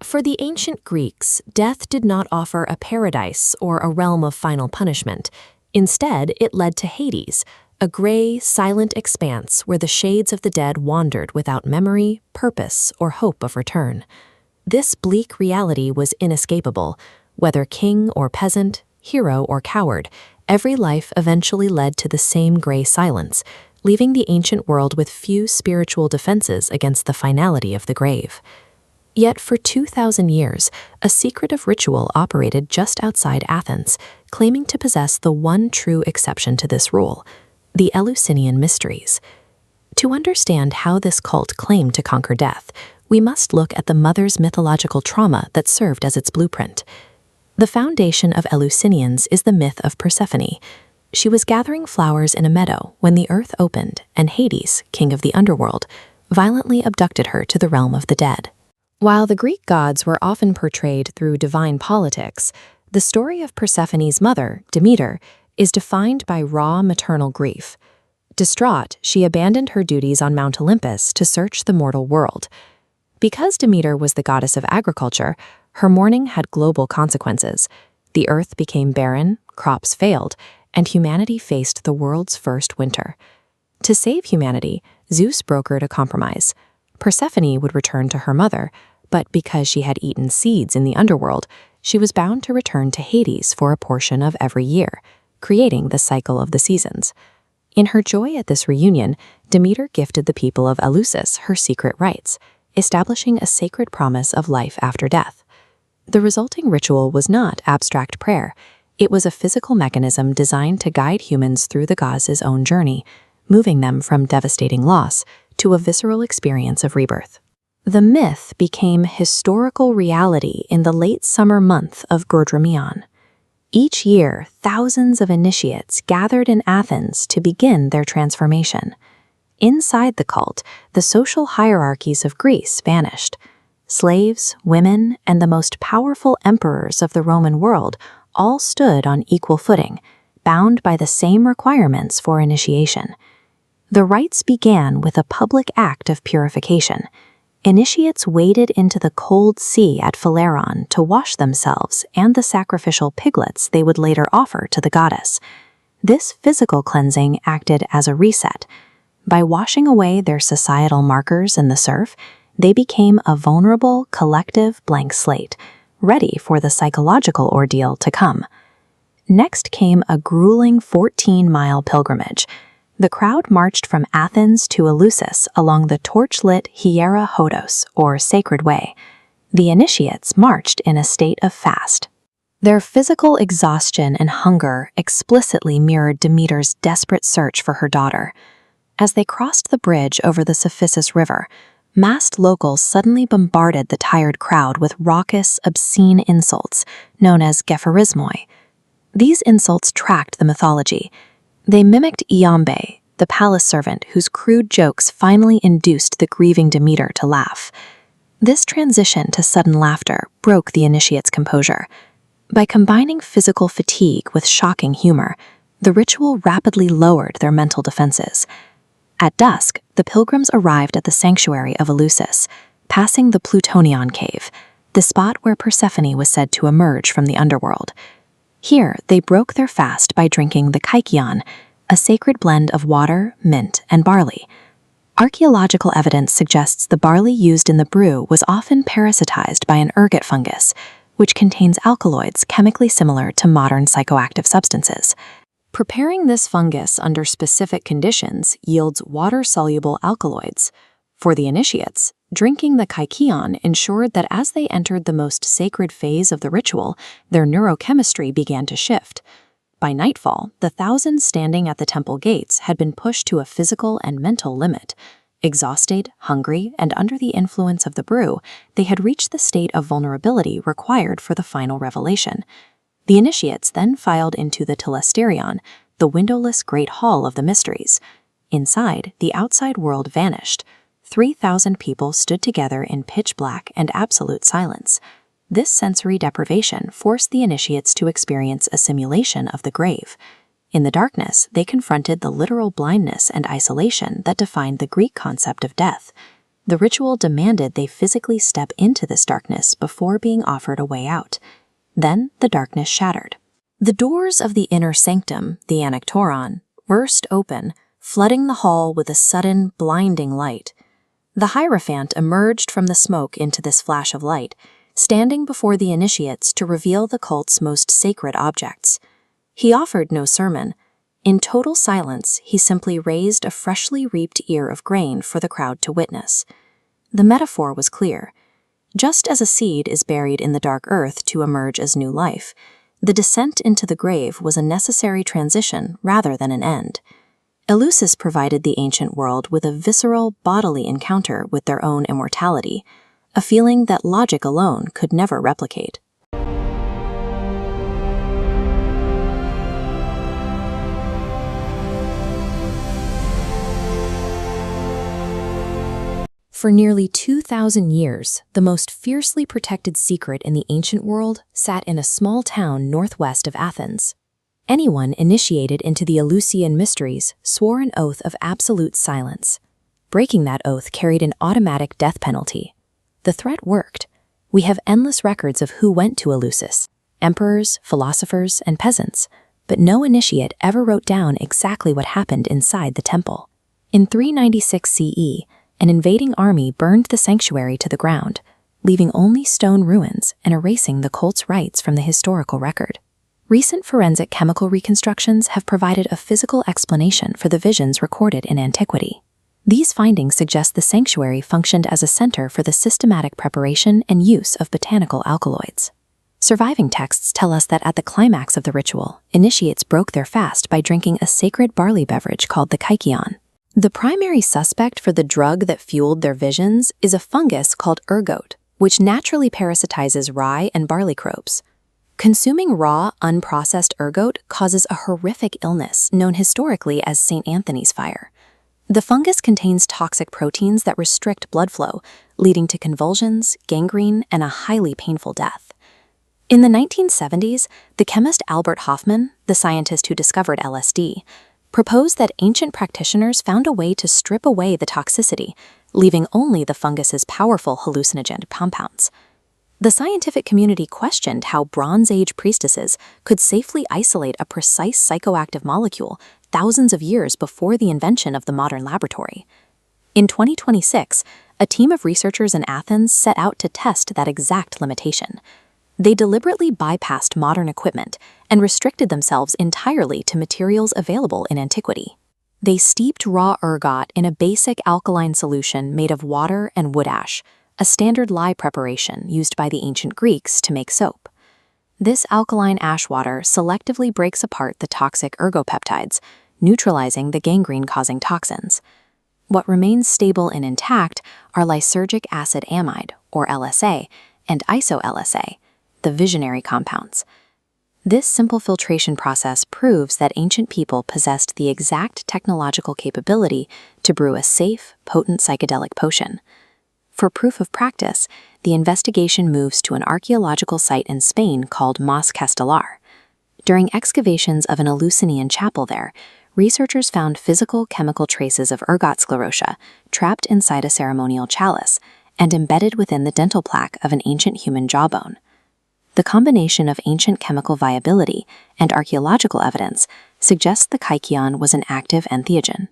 For the ancient Greeks, death did not offer a paradise or a realm of final punishment. Instead, it led to Hades, a gray, silent expanse where the shades of the dead wandered without memory, purpose, or hope of return. This bleak reality was inescapable. Whether king or peasant, hero or coward, every life eventually led to the same gray silence, leaving the ancient world with few spiritual defenses against the finality of the grave. Yet for 2,000 years, a secretive ritual operated just outside Athens, claiming to possess the one true exception to this rule, the Eleusinian Mysteries. To understand how this cult claimed to conquer death, we must look at the mother's mythological trauma that served as its blueprint. The foundation of Eleusinians is the myth of Persephone. She was gathering flowers in a meadow when the earth opened and Hades, king of the underworld, violently abducted her to the realm of the dead. While the Greek gods were often portrayed through divine politics, the story of Persephone's mother, Demeter, is defined by raw maternal grief. Distraught, she abandoned her duties on Mount Olympus to search the mortal world. Because Demeter was the goddess of agriculture, her mourning had global consequences. The earth became barren, crops failed, and humanity faced the world's first winter. To save humanity, Zeus brokered a compromise. Persephone would return to her mother, but because she had eaten seeds in the underworld, she was bound to return to Hades for a portion of every year, creating the cycle of the seasons. In her joy at this reunion, Demeter gifted the people of Eleusis her secret rites, establishing a sacred promise of life after death. The resulting ritual was not abstract prayer. It was a physical mechanism designed to guide humans through the gods' own journey, moving them from devastating loss to a visceral experience of rebirth. The myth became historical reality in the late summer month of Gordramion. Each year, thousands of initiates gathered in Athens to begin their transformation. Inside the cult, the social hierarchies of Greece vanished. Slaves, women, and the most powerful emperors of the Roman world all stood on equal footing, bound by the same requirements for initiation. The rites began with a public act of purification. Initiates waded into the cold sea at Phaleron to wash themselves and the sacrificial piglets they would later offer to the goddess. This physical cleansing acted as a reset. By washing away their societal markers in the surf, they became a vulnerable, collective blank slate, ready for the psychological ordeal to come. Next came a grueling 14-mile pilgrimage. The crowd marched from Athens to Eleusis along the torch-lit Hiera Hodos, or Sacred Way. The initiates marched in a state of fast. Their physical exhaustion and hunger explicitly mirrored Demeter's desperate search for her daughter. As they crossed the bridge over the Cephissus River, masked locals suddenly bombarded the tired crowd with raucous, obscene insults, known as gepharismoi. These insults tracked the mythology. They mimicked Iambe, the palace servant whose crude jokes finally induced the grieving Demeter to laugh. This transition to sudden laughter broke the initiate's composure. By combining physical fatigue with shocking humor, the ritual rapidly lowered their mental defenses. At dusk, the pilgrims arrived at the sanctuary of Eleusis, passing the Plutonion cave, the spot where Persephone was said to emerge from the underworld. Here, they broke their fast by drinking the kykeon, a sacred blend of water, mint, and barley. Archaeological evidence suggests the barley used in the brew was often parasitized by an ergot fungus, which contains alkaloids chemically similar to modern psychoactive substances. Preparing this fungus under specific conditions yields water-soluble alkaloids. For the initiates, drinking the kykeon ensured that as they entered the most sacred phase of the ritual, their neurochemistry began to shift. By nightfall, the thousands standing at the temple gates had been pushed to a physical and mental limit. Exhausted, hungry, and under the influence of the brew, they had reached the state of vulnerability required for the final revelation. The initiates then filed into the telesterion, the windowless great hall of the mysteries. Inside, the outside world vanished. 3,000 people stood together in pitch black and absolute silence. This sensory deprivation forced the initiates to experience a simulation of the grave. In the darkness, they confronted the literal blindness and isolation that defined the Greek concept of death. The ritual demanded they physically step into this darkness before being offered a way out. Then the darkness shattered. The doors of the inner sanctum, the anaktoron, burst open, flooding the hall with a sudden, blinding light. The Hierophant emerged from the smoke into this flash of light, standing before the initiates to reveal the cult's most sacred objects. He offered no sermon. In total silence, he simply raised a freshly reaped ear of grain for the crowd to witness. The metaphor was clear. Just as a seed is buried in the dark earth to emerge as new life, the descent into the grave was a necessary transition rather than an end. Eleusis provided the ancient world with a visceral, bodily encounter with their own immortality, a feeling that logic alone could never replicate. For nearly 2,000 years, the most fiercely protected secret in the ancient world sat in a small town northwest of Athens. Anyone initiated into the Eleusinian Mysteries swore an oath of absolute silence. Breaking that oath carried an automatic death penalty. The threat worked. We have endless records of who went to Eleusis: emperors, philosophers, and peasants, but no initiate ever wrote down exactly what happened inside the temple. In 396 CE, an invading army burned the sanctuary to the ground, leaving only stone ruins and erasing the cult's rites from the historical record. Recent forensic chemical reconstructions have provided a physical explanation for the visions recorded in antiquity. These findings suggest the sanctuary functioned as a center for the systematic preparation and use of botanical alkaloids. Surviving texts tell us that at the climax of the ritual, initiates broke their fast by drinking a sacred barley beverage called the kykeon. The primary suspect for the drug that fueled their visions is a fungus called ergot, which naturally parasitizes rye and barley crobes. Consuming raw, unprocessed ergot causes a horrific illness known historically as St. Anthony's fire. The fungus contains toxic proteins that restrict blood flow, leading to convulsions, gangrene, and a highly painful death. In the 1970s, the chemist Albert Hofmann, the scientist who discovered LSD, proposed that ancient practitioners found a way to strip away the toxicity, leaving only the fungus's powerful hallucinogen compounds. The scientific community questioned how Bronze Age priestesses could safely isolate a precise psychoactive molecule thousands of years before the invention of the modern laboratory. In 2026, a team of researchers in Athens set out to test that exact limitation. They deliberately bypassed modern equipment and restricted themselves entirely to materials available in antiquity. They steeped raw ergot in a basic alkaline solution made of water and wood ash, a standard lye preparation used by the ancient Greeks to make soap. This alkaline ash water selectively breaks apart the toxic ergopeptides, neutralizing the gangrene-causing toxins. What remains stable and intact are lysergic acid amide, or LSA, and iso-LSA, the visionary compounds. This simple filtration process proves that ancient people possessed the exact technological capability to brew a safe, potent psychedelic potion. For proof of practice, the investigation moves to an archaeological site in Spain called Mas Castellar. During excavations of an Eleusinian chapel there, researchers found physical chemical traces of ergot sclerotia trapped inside a ceremonial chalice and embedded within the dental plaque of an ancient human jawbone. The combination of ancient chemical viability and archaeological evidence suggests the kykeon was an active entheogen.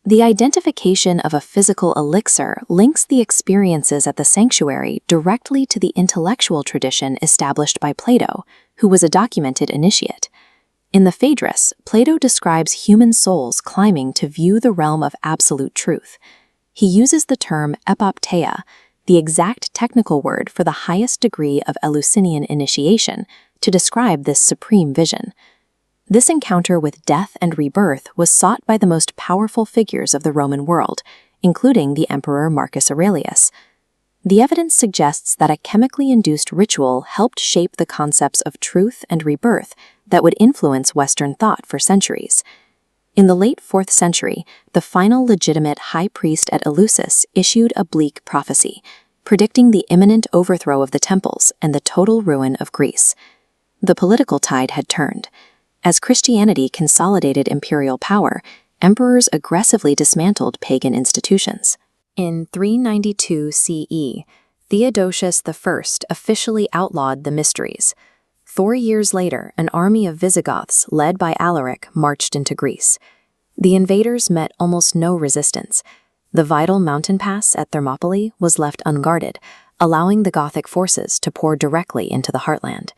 The identification of a physical elixir links the experiences at the sanctuary directly to the intellectual tradition established by Plato, who was a documented initiate. In the Phaedrus, Plato describes human souls climbing to view the realm of absolute truth. He uses the term epopteia, the exact technical word for the highest degree of Eleusinian initiation, to describe this supreme vision. This encounter with death and rebirth was sought by the most powerful figures of the Roman world, including the Emperor Marcus Aurelius. The evidence suggests that a chemically induced ritual helped shape the concepts of truth and rebirth that would influence Western thought for centuries. In the late 4th century, the final legitimate high priest at Eleusis issued a bleak prophecy, predicting the imminent overthrow of the temples and the total ruin of Greece. The political tide had turned. As Christianity consolidated imperial power, emperors aggressively dismantled pagan institutions. In 392 CE, Theodosius I officially outlawed the mysteries. 4 years later, an army of Visigoths led by Alaric marched into Greece. The invaders met almost no resistance. The vital mountain pass at Thermopylae was left unguarded, allowing the Gothic forces to pour directly into the heartland.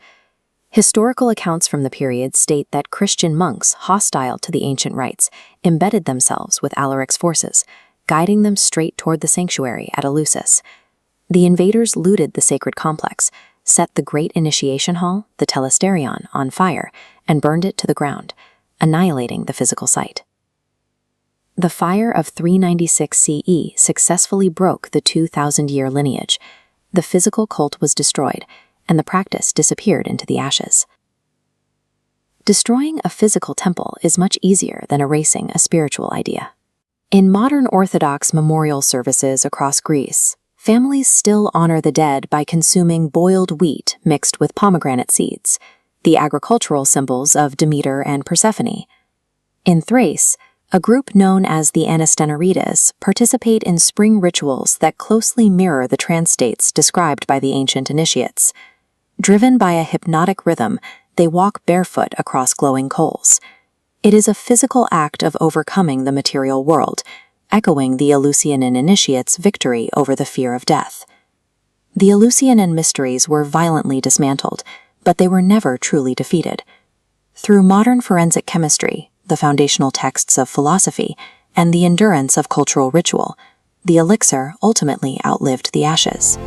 Historical accounts from the period state that Christian monks, hostile to the ancient rites, embedded themselves with Alaric's forces, guiding them straight toward the sanctuary at Eleusis. The invaders looted the sacred complex, set the great initiation hall, the Telesterion, on fire, and burned it to the ground, annihilating the physical site. The fire of 396 CE successfully broke the 2,000-year lineage. The physical cult was destroyed, and the practice disappeared into the ashes. Destroying a physical temple is much easier than erasing a spiritual idea. In modern Orthodox memorial services across Greece, families still honor the dead by consuming boiled wheat mixed with pomegranate seeds, the agricultural symbols of Demeter and Persephone. In Thrace, a group known as the Anastenorides participate in spring rituals that closely mirror the trance states described by the ancient initiates. Driven by a hypnotic rhythm, they walk barefoot across glowing coals. It is a physical act of overcoming the material world, echoing the Eleusinian initiates' victory over the fear of death. The Eleusinian Mysteries were violently dismantled, but they were never truly defeated. Through modern forensic chemistry, the foundational texts of philosophy, and the endurance of cultural ritual, the elixir ultimately outlived the ashes.